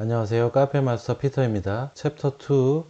안녕하세요. 카페마스터 피터입니다. 챕터 2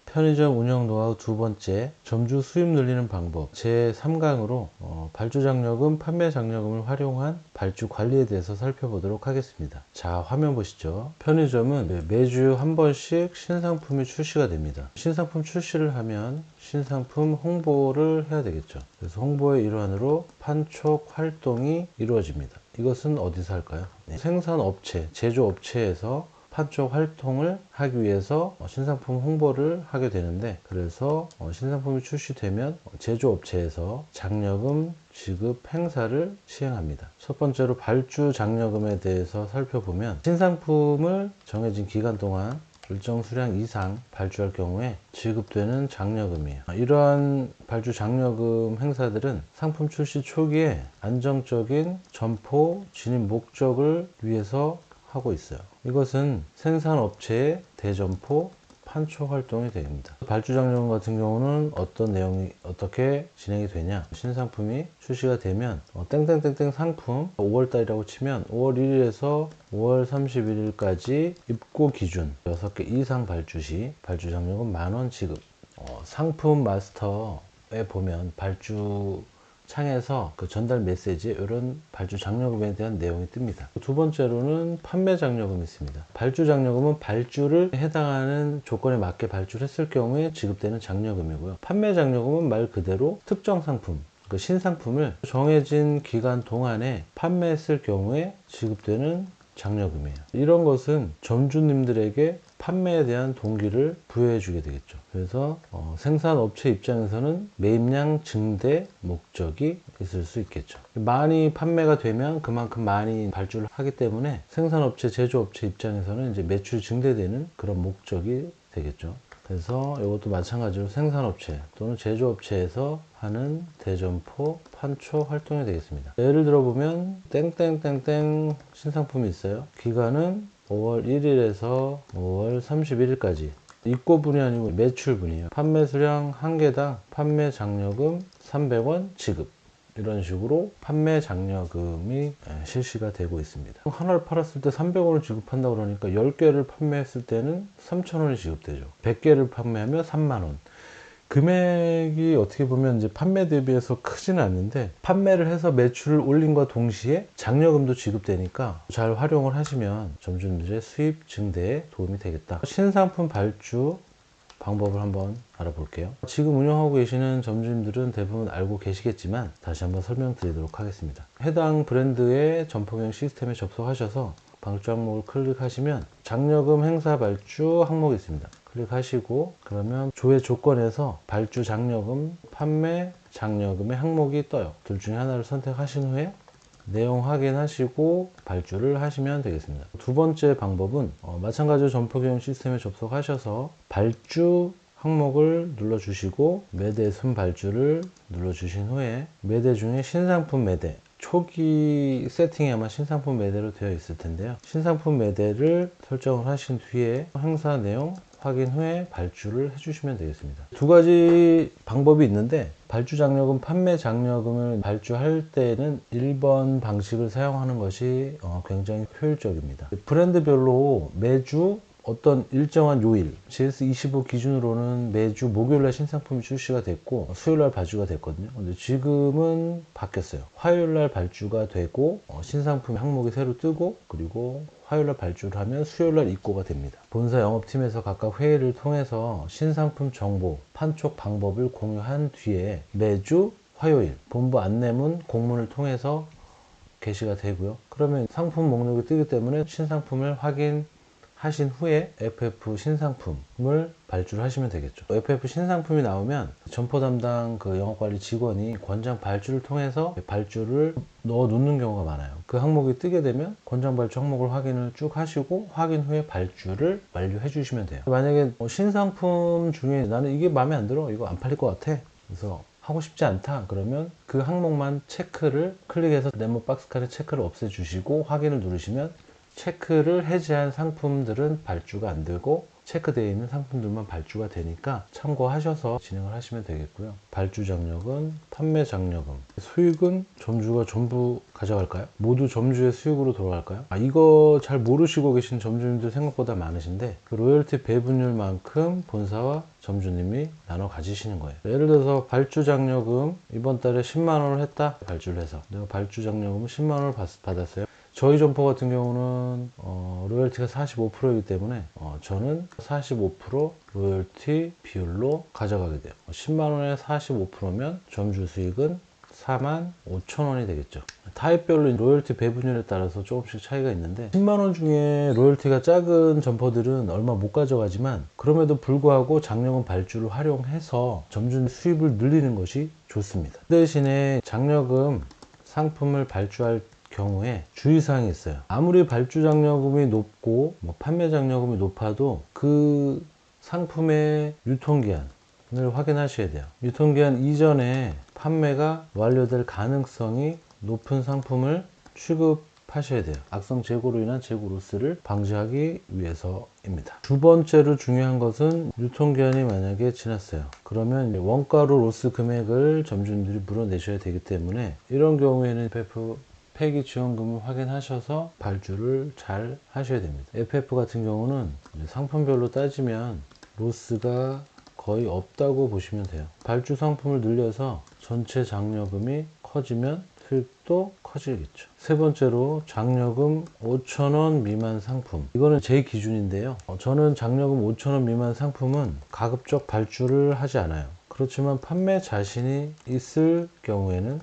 편의점 운영 노하우 두 번째 점주 수입 늘리는 방법 제 3강으로 발주 장려금, 판매 장려금을 활용한 발주 관리에 대해서 살펴보도록 하겠습니다. 자, 화면 보시죠. 편의점은 매주 한 번씩 신상품이 출시가 됩니다. 신상품 출시를 하면 신상품 홍보를 해야 되겠죠. 그래서 홍보의 일환으로 판촉 활동이 이루어집니다. 이것은 어디서 할까요? 생산업체, 제조업체에서 판촉 활동을 하기 위해서 신상품 홍보를 하게 되는데, 그래서 신상품이 출시되면 제조업체에서 장려금 지급 행사를 시행합니다. 첫 번째로 발주 장려금에 대해서 살펴보면, 신상품을 정해진 기간 동안 일정 수량 이상 발주할 경우에 지급되는 장려금이에요. 이러한 발주 장려금 행사들은 상품 출시 초기에 안정적인 점포 진입 목적을 위해서 하고 있어요. 이것은 생산업체의 대점포 판촉 활동이 됩니다. 발주 장려금 같은 경우는 어떤 내용이 어떻게 진행이 되냐, 신상품이 출시가 되면 땡땡땡땡 상품 5월달이라고 치면 5월 1일에서 5월 31일까지 입고 기준 6개 이상 발주 시 발주 장려금 10,000원 지급. 상품 마스터에 보면 발주 창에서 그 전달 메시지에 이런 발주 장려금에 대한 내용이 뜹니다. 두 번째로는 판매 장려금이 있습니다. 발주 장려금은 발주를 해당하는 조건에 맞게 발주를 했을 경우에 지급되는 장려금이고요. 판매 장려금은 말 그대로 특정 상품, 그 신상품을 정해진 기간 동안에 판매했을 경우에 지급되는 장려금이에요. 이런 것은 점주님들에게 판매에 대한 동기를 부여해 주게 되겠죠. 그래서 생산업체 입장에서는 매입량 증대 목적이 있을 수 있겠죠. 많이 판매가 되면 그만큼 많이 발주를 하기 때문에 생산업체, 제조업체 입장에서는 이제 매출이 증대되는 그런 목적이 되겠죠. 그래서 이것도 마찬가지로 생산업체 또는 제조업체에서 하는 대점포 판촉 활동이 되겠습니다. 예를 들어 보면 땡땡땡땡 신상품이 있어요. 기간은 5월 1일에서 5월 31일까지. 입고분이 아니고 매출분이에요. 판매 수량 1개당 판매 장려금 300원 지급. 이런 식으로 판매 장려금이 실시가 되고 있습니다. 하나를 팔았을 때 300원을 지급한다 그러니까 10개를 판매했을 때는 3,000원이 지급되죠. 100개를 판매하면 3만원. 금액이 어떻게 보면 이제 판매 대비해서 크지는 않는데, 판매를 해서 매출을 올린과 동시에 장려금도 지급되니까 잘 활용을 하시면 점주님들의 수입 증대에 도움이 되겠다. 신상품 발주 방법을 한번 알아볼게요. 지금 운영하고 계시는 점주님들은 대부분 알고 계시겠지만 다시 한번 설명드리도록 하겠습니다. 해당 브랜드의 점포경 시스템에 접속하셔서 발주 항목을 클릭하시면 장려금 행사 발주 항목이 있습니다. 클릭하시고 그러면 조회 조건에서 발주 장려금, 판매 장려금의 항목이 떠요. 둘 중에 하나를 선택하신 후에 내용 확인하시고 발주를 하시면 되겠습니다. 두 번째 방법은 마찬가지로 점포경 시스템에 접속하셔서 발주 항목을 눌러주시고 매대 순발주를 눌러주신 후에 매대 중에 신상품 매대, 초기 세팅이 아마 신상품 매대로 되어 있을 텐데요. 신상품 매대를 설정을 하신 뒤에 행사 내용 확인 후에 발주를 해주시면 되겠습니다. 두 가지 방법이 있는데, 발주 장려금, 판매 장려금을 발주할 때는 1번 방식을 사용하는 것이 굉장히 효율적입니다. 브랜드별로 매주 어떤 일정한 요일, GS25 기준으로는 매주 목요일날 신상품이 출시가 됐고 수요일날 발주가 됐거든요. 근데 지금은 바뀌었어요. 화요일날 발주가 되고 신상품 항목이 새로 뜨고, 그리고 화요일날 발주를 하면 수요일날 입고가 됩니다. 본사 영업팀에서 각각 회의를 통해서 신상품 정보, 판촉 방법을 공유한 뒤에 매주 화요일 본부 안내문 공문을 통해서 게시가 되고요. 그러면 상품 목록이 뜨기 때문에 신상품을 확인하신 후에 FF 신상품을 발주를 하시면 되겠죠. FF 신상품이 나오면 점포 담당 그 영업관리 직원이 권장 발주를 통해서 발주를 넣어 놓는 경우가 많아요. 그 항목이 뜨게 되면 권장 발주 항목을 확인을 쭉 하시고 확인 후에 발주를 완료해 주시면 돼요. 만약에 신상품 중에 나는 이게 마음에 안 들어, 이거 안 팔릴 것 같아, 그래서 하고 싶지 않다 그러면 그 항목만 체크를 클릭해서 네모 박스 칸에 체크를 없애 주시고 확인을 누르시면 체크를 해제한 상품들은 발주가 안 되고 체크되어 있는 상품들만 발주가 되니까 참고하셔서 진행을 하시면 되겠고요. 발주 장려금, 판매 장려금, 수익은 점주가 전부 가져갈까요? 모두 점주의 수익으로 돌아갈까요? 이거 잘 모르시고 계신 점주님들 생각보다 많으신데 그 로열티 배분율만큼 본사와 점주님이 나눠 가지시는 거예요. 예를 들어서 발주 장려금 이번 달에 10만 원을 했다, 발주를 해서 내가 발주 장려금을 10만 원을 받았어요. 저희 점포 같은 경우는 로열티가 45%이기 때문에 저는 45% 로열티 비율로 가져가게 돼요. 10만 원에 45%면 점주 수익은 4만 5천 원이 되겠죠. 타입별로 로열티 배분율에 따라서 조금씩 차이가 있는데 10만 원 중에 로열티가 작은 점포들은 얼마 못 가져가지만 그럼에도 불구하고 장려금 발주를 활용해서 점주 수입을 늘리는 것이 좋습니다. 대신에 장려금 상품을 발주할 경우에 주의사항이 있어요. 아무리 발주 장려금이 높고 판매 장려금이 높아도 그 상품의 유통기한을 확인하셔야 돼요. 유통기한 이전에 판매가 완료될 가능성이 높은 상품을 취급하셔야 돼요. 악성 재고로 인한 재고 로스를 방지하기 위해서입니다. 두 번째로 중요한 것은 유통기한이 만약에 지났어요. 그러면 원가로 로스 금액을 점주님들이 물어내셔야 되기 때문에 이런 경우에는 FF 폐기 지원금을 확인하셔서 발주를 잘 하셔야 됩니다. FF 같은 경우는 상품별로 따지면 로스가 거의 없다고 보시면 돼요. 발주 상품을 늘려서 전체 장려금이 커지면 수익도 커지겠죠. 세 번째로 장려금 5,000원 미만 상품, 이거는 제 기준인데요. 저는 장려금 5,000원 미만 상품은 가급적 발주를 하지 않아요. 그렇지만 판매 자신이 있을 경우에는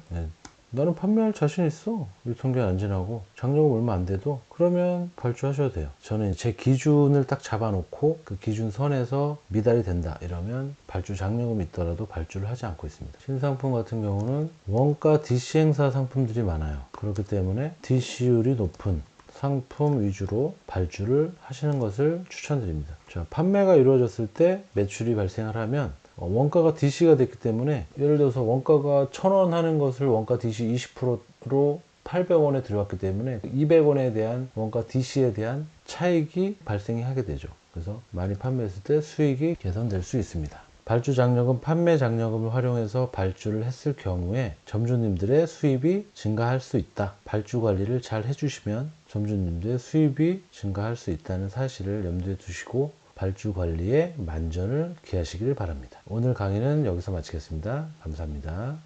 나는 판매할 자신 있어, 유통기한 안 지나고 장려금 얼마 안 돼도, 그러면 발주하셔도 돼요. 저는 제 기준을 딱 잡아놓고 그 기준 선에서 미달이 된다 이러면 발주 장려금이 있더라도 발주를 하지 않고 있습니다. 신상품 같은 경우는 원가 DC 행사 상품들이 많아요. 그렇기 때문에 DC율이 높은 상품 위주로 발주를 하시는 것을 추천드립니다. 자, 판매가 이루어졌을 때 매출이 발생을 하면 원가가 DC가 됐기 때문에 예를 들어서 원가가 1,000원 하는 것을 원가 DC 20%로 800원에 들어왔기 때문에 200원에 대한 원가 DC에 대한 차익이 발생이 하게 되죠. 그래서 많이 판매했을 때 수익이 개선될 수 있습니다. 발주 장려금, 판매 장려금을 활용해서 발주를 했을 경우에 점주님들의 수입이 증가할 수 있다. 발주 관리를 잘 해주시면 점주님들의 수입이 증가할 수 있다는 사실을 염두에 두시고 발주 관리에 만전을 기하시길 바랍니다. 오늘 강의는 여기서 마치겠습니다. 감사합니다.